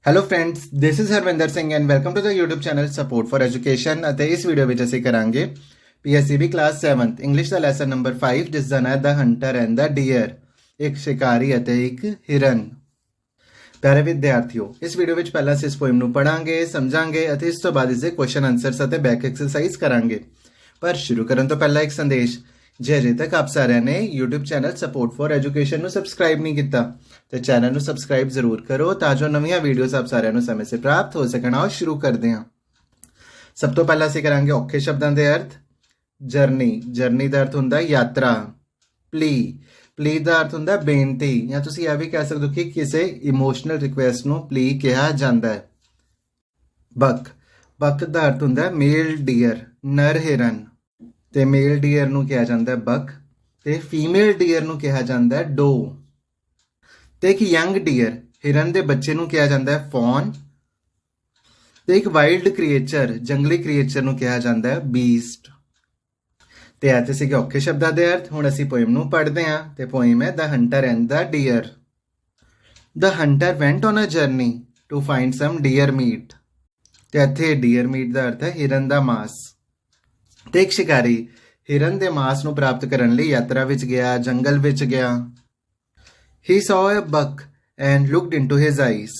Hello friends, this is Harvinder Singh and welcome to the YouTube channel support for education. ਅਤੇ ਇਸ video ਵਿੱਚ ਅਸੀਂ ਕਰਾਂਗੇ ਪੀਐਸਸੀਬੀ ਕਲਾਸ 7th ਇੰਗਲਿਸ਼ ਦਾ ਲੈਸਨ ਨੰਬਰ 5 ਜਿਸ ਦਾ ਨਾਮ ਹੈ the hunter and the deer, ਇੱਕ ਸ਼ਿਕਾਰੀ ਅਤੇ ਇੱਕ ਹਿਰਨ। ਪਿਆਰੇ ਵਿਦਿਆਰਥੀਓ, ਇਸ ਵੀਡੀਓ ਵਿੱਚ ਪਹਿਲਾਂ ਅਸੀਂ ਇਸ ਪੋਇਮ ਨੂੰ ਪੜਾਂਗੇ, ਸਮਝਾਂਗੇ ਅਤੇ ਇਸ ਤੋਂ ਬਾਅਦ ਇਸ ਦੇ ਕੁਐਸਚਨ ਆਨਸਰਸ ਅਤੇ ਬੈਕ ਐਕਸਰਸਾਈਜ਼ ਕਰਾਂਗੇ। ਪਰ ਸ਼ੁਰੂ ਕਰਨ ਤੋਂ ਪਹਿਲਾਂ ਇੱਕ ਸੰਦੇਸ਼, ਜੇ ਅਜੇ ਤੱਕ ਆਪ ਸਾਰਿਆਂ ਨੇ YouTube channel support for education ਨੂੰ ਸਬਸਕ੍ਰਾਈਬ ਨਹੀਂ ਕੀਤਾ ਤੇ ਚੈਨਲ ਨੂੰ ਸਬਸਕ੍ਰਾਈਬ ਜ਼ਰੂਰ ਕਰੋ ਤਾਂ ਜੋ ਨਵੀਆਂ ਵੀਡੀਓਜ਼ ਆਪ ਸਾਰਿਆਂ ਨੂੰ ਸਮੇਂ ਸਿਰ ਪ੍ਰਾਪਤ ਹੋ ਸਕਣ। ਆਓ ਸ਼ੁਰੂ ਕਰਦੇ ਹਾਂ। ਸਭ ਤੋਂ ਪਹਿਲਾਂ ਅਸੀਂ ਕਰਾਂਗੇ ਔਖੇ ਸ਼ਬਦਾਂ ਦੇ ਅਰਥ। ਜਰਨੀ ਦਾ ਅਰਥ ਹੁੰਦਾ ਯਾਤਰਾ। ਪਲੀ ਦਾ ਅਰਥ ਹੁੰਦਾ ਬੇਨਤੀ, ਜਾਂ ਤੁਸੀਂ ਇਹ ਵੀ ਕਹਿ ਸਕਦੇ ਹੋ ਕਿ ਕਿਸੇ ਇਮੋਸ਼ਨਲ ਰਿਕੁਐਸਟ ਨੂੰ ਪਲੀ ਕਿਹਾ ਜਾਂਦਾ ਹੈ। ਬਕ ਦਾ ਅਰਥ ਹੁੰਦਾ ਮੇਲ ਡੀਅਰ, ਨਰ ਹਿਰਨ, ਤੇ ਮੇਲ ਡੀਅਰ ਨੂੰ ਕਿਹਾ ਜਾਂਦਾ ਬਕ, ਤੇ ਫੀਮੇਲ ਡੀਅਰ ਨੂੰ ਕਿਹਾ ਜਾਂਦਾ ਡੋ। ਤੇ ਇੱਕ ਯੰਗ ਡੀਅਰ, ਹਿਰਨ ਦੇ ਬੱਚੇ ਨੂੰ ਕਿਹਾ ਜਾਂਦਾ ਫੌਨ, ਤੇ ਇੱਕ ਵਾਈਲਡ ਕ੍ਰੀਏਚਰ, ਜੰਗਲੀ ਕ੍ਰੀਏਚਰ ਨੂੰ ਕਿਹਾ ਜਾਂਦਾ ਬੀਸਟ। ਤੇ ਇਹ ਤੇ ਸੀਗੇ ਔਖੇ ਸ਼ਬਦਾਂ ਦੇ ਅਰਥ। ਹੁਣ ਅਸੀਂ ਪੋਇਮ ਨੂੰ ਪੜ੍ਹਦੇ ਹਾਂ ਤੇ ਪੋਇਮ ਹੈ the hunter and the dear. The hunter ਵੈਂਟ on a journey to find sum dear meat. ਤੇ ਇੱਥੇ ਡੀਅਰ ਮੀਟ ਦਾ ਅਰਥ ਹੈ ਹਿਰਨ ਦਾ ਮਾਸ। ਤੇ ਇੱਕ ਸ਼ਿਕਾਰੀ ਹਿਰਨ ਦੇ ਮਾਸ ਨੂੰ ਪ੍ਰਾਪਤ ਕਰਨ ਲਈ ਯਾਤਰਾ ਵਿੱਚ ਗਿਆ, ਜੰਗਲ ਵਿੱਚ ਗਿਆ। He saw a buck and looked into his eyes.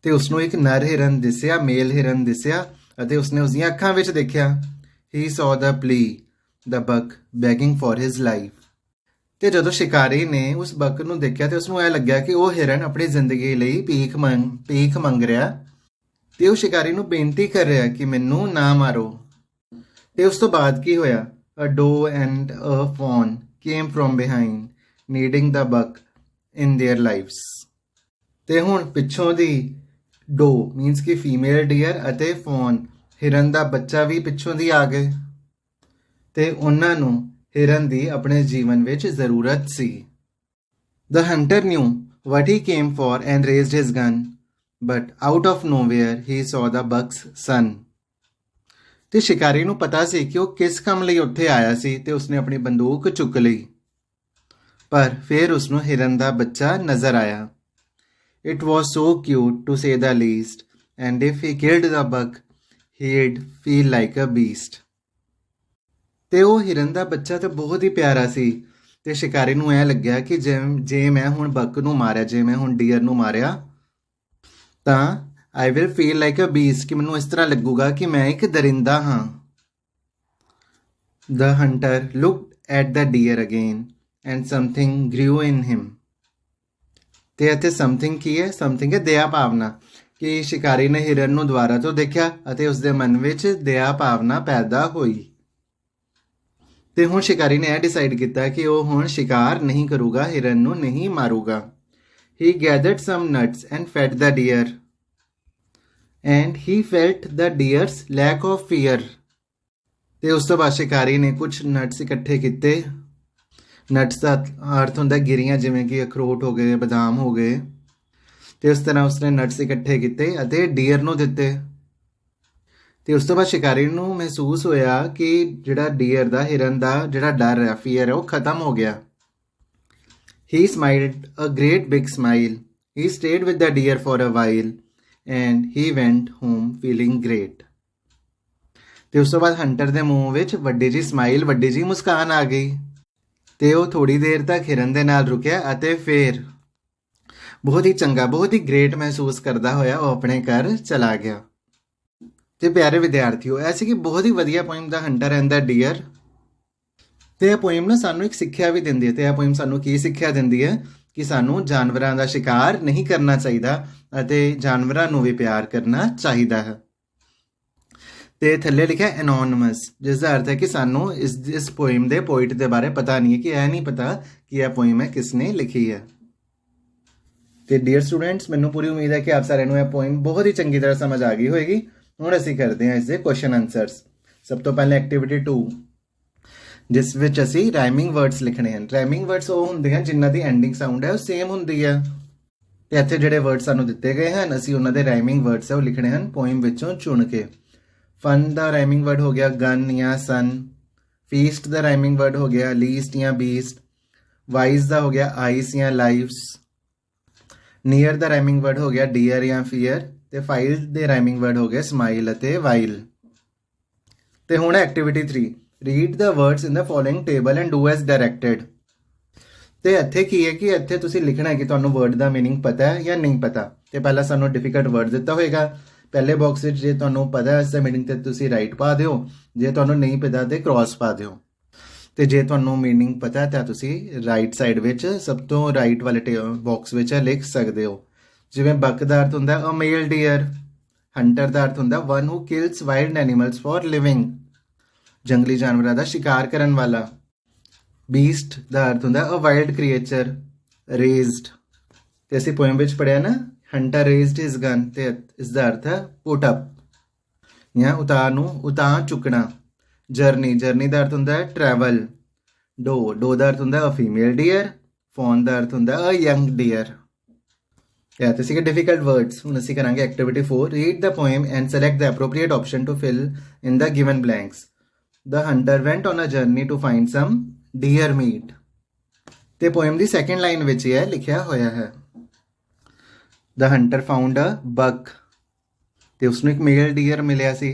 ਤੇ ਉਸਨੂੰ ਇੱਕ ਨਰ ਹਿਰਨ ਦਿਸਿਆ, ਮੇਲ ਹਿਰਨ ਦਿਸਿਆ, ਅਤੇ ਉਸਨੇ ਉਸਦੀਆਂ ਅੱਖਾਂ ਵਿੱਚ ਦੇਖਿਆ। He saw the plea, the buck begging for his life. ਤੇ ਜਦੋਂ ਸ਼ਿਕਾਰੀ ਨੇ ਉਸ ਬੱਕ ਨੂੰ ਦੇਖਿਆ ਤੇ ਉਸਨੂੰ ਇਹ ਲੱਗਿਆ ਕਿ ਉਹ ਹਿਰਨ ਆਪਣੀ ਜ਼ਿੰਦਗੀ ਲਈ ਭੀਖ ਮੰਗ ਰਿਹਾ ਤੇ ਉਹ ਸ਼ਿਕਾਰੀ ਨੂੰ ਬੇਨਤੀ ਕਰ ਰਿਹਾ ਕਿ ਮੈਨੂੰ ਨਾ ਮਾਰੋ। ਤੇ ਉਸ ਤੋਂ ਬਾਅਦ ਕੀ ਹੋਇਆ? A doe and a fawn came from behind, needing the buck in their lives. ਤੇ ਹੁਣ ਪਿੱਛੋਂ ਦੀ ਡੋ ਮੀਨਸ ਕਿ ਫੀਮੇਲ ਡੀਅਰ ਅਤੇ ਫੌਨ ਹਿਰਨ ਦਾ ਬੱਚਾ ਵੀ ਪਿੱਛੋਂ ਦੀ ਆ ਗਏ ਤੇ ਉਹਨਾਂ ਨੂੰ ਹਿਰਨ ਦੀ ਆਪਣੇ ਜੀਵਨ ਵਿੱਚ ਜ਼ਰੂਰਤ ਸੀ। The hunter knew what he came for and raised his gun, but out of nowhere he saw the buck's son. ਤੇ ਸ਼ਿਕਾਰੀ ਨੂੰ ਪਤਾ ਸੀ ਕਿ ਉਹ ਕਿਸ ਕੰਮ ਲਈ ਉੱਥੇ ਆਇਆ ਸੀ ਤੇ ਉਸਨੇ ਆਪਣੀ ਬੰਦੂਕ ਚੁੱਕ ਲਈ, ਪਰ ਫਿਰ ਉਸਨੂੰ ਹਿਰਨ ਦਾ ਬੱਚਾ ਨਜ਼ਰ ਆਇਆ। It was so cute to say the least, and if he killed the buck, he'd feel like a beast. ਤੇ ਉਹ ਹਿਰਨ ਦਾ ਬੱਚਾ ਤਾਂ ਬਹੁਤ ਹੀ ਪਿਆਰਾ ਸੀ ਤੇ ਸ਼ਿਕਾਰੀ ਨੂੰ ਇਹ ਲੱਗਿਆ ਕਿ ਜੇ ਮੈਂ ਹੁਣ ਬੱਕ ਨੂੰ ਮਾਰਿਆ, ਜੇ ਮੈਂ ਹੁਣ ਡੀਅਰ ਨੂੰ ਮਾਰਿਆ ਤਾਂ I will feel like a beast, ਕਿ ਮੈਨੂੰ ਇਸ ਤਰ੍ਹਾਂ ਲੱਗੂਗਾ ਕਿ ਮੈਂ ਇੱਕ ਦਰਿੰਦਾ ਹਾਂ। The hunter looked at the deer again and something grew in him. ਤੇ ਇੱਥੇ something ਕੀ ਹੈ? something ਹੈ ਦਇਆ ਭਾਵਨਾ, ਕਿ ਸ਼ਿਕਾਰੀ ਨੇ ਹਿਰਨ ਨੂੰ ਦੁਬਾਰਾ ਤੋਂ ਦੇਖਿਆ ਅਤੇ ਉਸਦੇ ਮਨ ਵਿੱਚ ਦਇਆ ਭਾਵਨਾ ਪੈਦਾ ਹੋਈ। ਤੇ ਹੁਣ ਸ਼ਿਕਾਰੀ ਨੇ ਇਹ ਡਿਸਾਈਡ ਕੀਤਾ ਕਿ ਉਹ ਹੁਣ ਸ਼ਿਕਾਰ ਨਹੀਂ ਕਰੂਗਾ, ਹਿਰਨ ਨੂੰ ਨਹੀਂ ਮਾਰੂਗਾ। He gathered some nuts and fed the deer. And he felt the deer's lack of fear. ਤੇ ਉਸ ਤੋਂ ਬਾਅਦ ਸ਼ਿਕਾਰੀ ਨੇ ਕੁਝ ਨਟਸ ਇਕੱਠੇ ਕੀਤੇ। ਨਟਸ ਦਾ ਅਰਥ ਹੁੰਦਾ ਗਿਰੀਆਂ, ਜਿਵੇਂ ਕਿ ਅਖਰੋਟ ਹੋ ਗਏ, ਬਦਾਮ ਹੋ ਗਏ, ਤੇ ਉਸ ਤਰ੍ਹਾਂ ਉਸਨੇ ਨਟਸ ਇਕੱਠੇ ਕੀਤੇ ਅਤੇ ਡੀਅਰ ਨੂੰ ਦਿੱਤੇ। ਤੇ ਉਸ ਤੋਂ ਬਾਅਦ ਸ਼ਿਕਾਰੀ ਨੂੰ ਮਹਿਸੂਸ ਹੋਇਆ ਕਿ ਜਿਹੜਾ ਡੀਅਰ ਦਾ, ਹਿਰਨ ਦਾ ਜਿਹੜਾ ਡਰ ਹੈ, ਫੀਅਰ ਹੈ, ਉਹ ਖਤਮ ਹੋ ਗਿਆ। He smiled a great big smile. He stayed with the deer for a while. And he went home feeling great. ਤੇ ਉਸ ਤੋਂ ਬਾਅਦ ਹੰਟਰ ਦੇ ਮੂੰਹ ਵਿੱਚ ਵੱਡੀ ਜੀ ਸਮਾਈਲ, ਵੱਡੀ ਜੀ ਮੁਸਕਾਨ ਆ ਗਈ ਤੇ ਉਹ ਥੋੜੀ ਦੇਰ ਤੱਕ ਹਿਰਨ ਦੇ ਨਾਲ ਰੁਕਿਆ ਅਤੇ ਫਿਰ ਬਹੁਤ ਹੀ ਚੰਗਾ, ਬਹੁਤ ਹੀ ਗ੍ਰੇਟ ਮਹਿਸੂਸ ਕਰਦਾ ਹੋਇਆ ਉਹ ਆਪਣੇ ਘਰ ਚਲਾ ਗਿਆ। ਤੇ ਪਿਆਰੇ ਵਿਦਿਆਰਥੀਓ, ਐਸੀ ਕਿ ਬਹੁਤ ਹੀ ਵਧੀਆ poem the hunter and the deer. ਤੇ ਇਹ ਪੋਇਮ ਨਾ ਸਾਨੂੰ ਇੱਕ ਸਿੱਖਿਆ ਵੀ ਦਿੰਦੀ ਹੈ। ਤੇ ਇਹ ਪੋਇਮ ਸਾਨੂੰ ਕੀ ਸਿੱਖਿਆ ਦਿੰਦੀ ਹੈ? ਕਿ ਸਾਨੂੰ ਜਾਨਵਰਾਂ ਦਾ ਸ਼ਿਕਾਰ ਨਹੀਂ ਕਰਨਾ ਚਾਹੀਦਾ ਅਤੇ ਜਾਨਵਰਾਂ ਨੂੰ ਵੀ ਪਿਆਰ ਕਰਨਾ ਚਾਹੀਦਾ ਹੈ। ਤੇ ਥੱਲੇ ਲਿਖਿਆ ਐਨੋਨਿਮਸ, ਜਿਸ ਦਾ ਅਰਥ ਹੈ ਕਿ ਸਾਨੂੰ ਇਸ ਪੋਇਮ ਦੇ ਪੋਇਟ ਦੇ ਬਾਰੇ ਪਤਾ ਨਹੀਂ ਹੈ, ਕਿ ਇਹ ਨਹੀਂ ਪਤਾ ਕਿ ਇਹ ਪੋਇਮ ਹੈ ਕਿਸ ਨੇ ਲਿਖੀ ਹੈ। ਤੇ ਡੀਅਰ ਸਟੂਡੈਂਟਸ, ਮੈਨੂੰ ਪੂਰੀ ਉਮੀਦ ਹੈ ਕਿ ਆਪ ਸਾਰਿਆਂ ਨੂੰ ਇਹ ਪੋਇਮ ਬਹੁਤ ਹੀ ਚੰਗੀ ਤਰ੍ਹਾਂ ਸਮਝ ਆ ਗਈ ਹੋਏਗੀ। ਹੁਣ ਅਸੀਂ ਕਰਦੇ ਹਾਂ ਇਸ ਦੇ ਕੁਐਸਚਨ ਆਨਸਰਸ। ਸਭ ਤੋਂ ਪਹਿਲਾਂ ਐਕਟੀਵਿਟੀ 2, ਜਿਸ ਵਿੱਚ ਅਸੀਂ ਰਾਈਮਿੰਗ ਵਰਡਸ ਲਿਖਣੇ ਹਨ। ਰਾਈਮਿੰਗ ਵਰਡਸ ਉਹ ਹੁੰਦੇ ਹਨ ਜਿਨ੍ਹਾਂ ਦੀ ਐਂਡਿੰਗ ਸਾਊਂਡ ਹੈ ਉਹ ਸੇਮ ਹੁੰਦੀ ਹੈ। ਤੇ ਇੱਥੇ ਜਿਹੜੇ ਵਰਡ ਸਾਨੂੰ ਦਿੱਤੇ ਗਏ ਹਨ, ਅਸੀਂ ਉਹਨਾਂ ਦੇ ਰਾਈਮਿੰਗ ਵਰਡਸ ਹੈ ਉਹ ਲਿਖਣੇ ਹਨ ਪੋਇਮ ਵਿੱਚੋਂ ਚੁਣ ਕੇ। ਫਨ ਦਾ ਰਾਈਮਿੰਗ ਵਰਡ ਹੋ ਗਿਆ ਗਨ ਜਾਂ ਸਨ। ਫੀਸਟ ਦਾ ਰਾਈਮਿੰਗ ਵਰਡ ਹੋ ਗਿਆ ਲੀਸਟ ਜਾਂ ਬੀਸਟ। ਵਾਈਜ਼ ਦਾ ਹੋ ਗਿਆ ਆਈਸ ਜਾਂ ਲਾਈਵਸ। ਨੀਅਰ ਦਾ ਰਾਈਮਿੰਗ ਵਰਡ ਹੋ ਗਿਆ ਡੀਅਰ ਜਾਂ ਫੀਅਰ ਤੇ ਫਾਈਲ ਦੇ ਰਾਈਮਿੰਗ ਵਰਡ ਹੋ ਗਏ ਸਮਾਈਲ ਅਤੇ ਵਾਈਲ। ਤੇ ਹੁਣ activity 3 read the words in the following table and do S directed. ਤੇ ਇੱਥੇ ਕੀ ਹੈ ਕਿ ਇੱਥੇ ਤੁਸੀਂ ਲਿਖਣਾ ਹੈ ਕਿ ਤੁਹਾਨੂੰ ਵਰਡ ਦਾ ਮੀਨਿੰਗ ਪਤਾ ਹੈ ਜਾਂ ਨਹੀਂ ਪਤਾ। ਤੇ ਪਹਿਲਾਂ ਸਾਨੂੰ ਡਿਫਿਕਲਟ ਵਰਡ ਦਿੱਤਾ ਹੋਏਗਾ, ਪਹਿਲੇ ਬਾਕਸ ਵਿੱਚ ਜੇ ਤੁਹਾਨੂੰ ਪਤਾ ਹੈ ਇਸ ਦਾ ਮੀਨਿੰਗ ਤੇ ਤੁਸੀਂ ਰਾਈਟ ਪਾ ਦਿਓ, ਜੇ ਤੁਹਾਨੂੰ ਨਹੀਂ ਪਤਾ ਤੇ ਕ੍ਰਾਸ ਪਾ ਦਿਓ। ਤੇ ਜੇ ਤੁਹਾਨੂੰ ਮੀਨਿੰਗ ਪਤਾ ਤਾਂ ਤੁਸੀਂ ਰਾਈਟ ਸਾਈਡ ਵਿੱਚ ਸਭ ਤੋਂ ਰਾਈਟ ਵਾਲੇ ਬਾਕਸ ਵਿੱਚ ਲਿਖ ਸਕਦੇ ਹੋ। ਜਿਵੇਂ ਬਕ ਦਾ ਅਰਥ ਹੁੰਦਾ ਅ ਮੇਲ ਡੀਅਰ, ਹੰਟਰ ਦਾ ਅਰਥ ਹੁੰਦਾ one who kills wild animals for living, ਜੰਗਲੀ ਜਾਨਵਰਾਂ ਦਾ ਸ਼ਿਕਾਰ ਕਰਨ ਵਾਲਾ। ਬੀਸਟ ਦਾ ਅਰਥ ਹੁੰਦਾ ਅ ਵਾਈਲਡ ਕ੍ਰੀਏਚਰ, ਰੇਜ਼ਡ। ਤੇ ਅਸੀਂ ਪੋਇਮ ਵਿੱਚ ਪੜਿਆ ਨਾ ਹੰਟਰ ਰੇਜ਼ਡ ਹਿਸ ਗਨ, ਤੇ ਇਸ ਦਾ ਅਰਥ ਹੈ ਪੁੱਟ ਅਪ ਜਾਂ ਉਤਾਂ ਚੁੱਕਣਾ। ਜਰਨੀ ਦਾ ਅਰਥ ਹੁੰਦਾ ਹੈ ਟਰੈਵਲ। ਡੋ ਦਾ ਅਰਥ ਹੁੰਦਾ ਅ ਫੀਮੇਲ ਡੀਅਰ। ਫੌਨ ਦਾ ਅਰਥ ਹੁੰਦਾ ਅ ਯੰਗ ਡੀਅਰ। ਇਹ ਤੇ ਸੀਗੇ ਡਿਫਿਕਲਟ ਵਰਡਸ। ਹੁਣ ਅਸੀਂ ਕਰਾਂਗੇ activity 4 read the poem and select the appropriate option to fill in the given blanks. The hunter went on a journey to find some deer meat। ਤੇ poem ਦੀ second line ਵਿੱਚ ਇਹ ਲਿਖਿਆ ਹੋਇਆ ਹੈ The hunter found a buck। ਤੇ ਉਸਨੂੰ ਇੱਕ ਮੇਲ dear ਮਿਲਿਆ ਸੀ।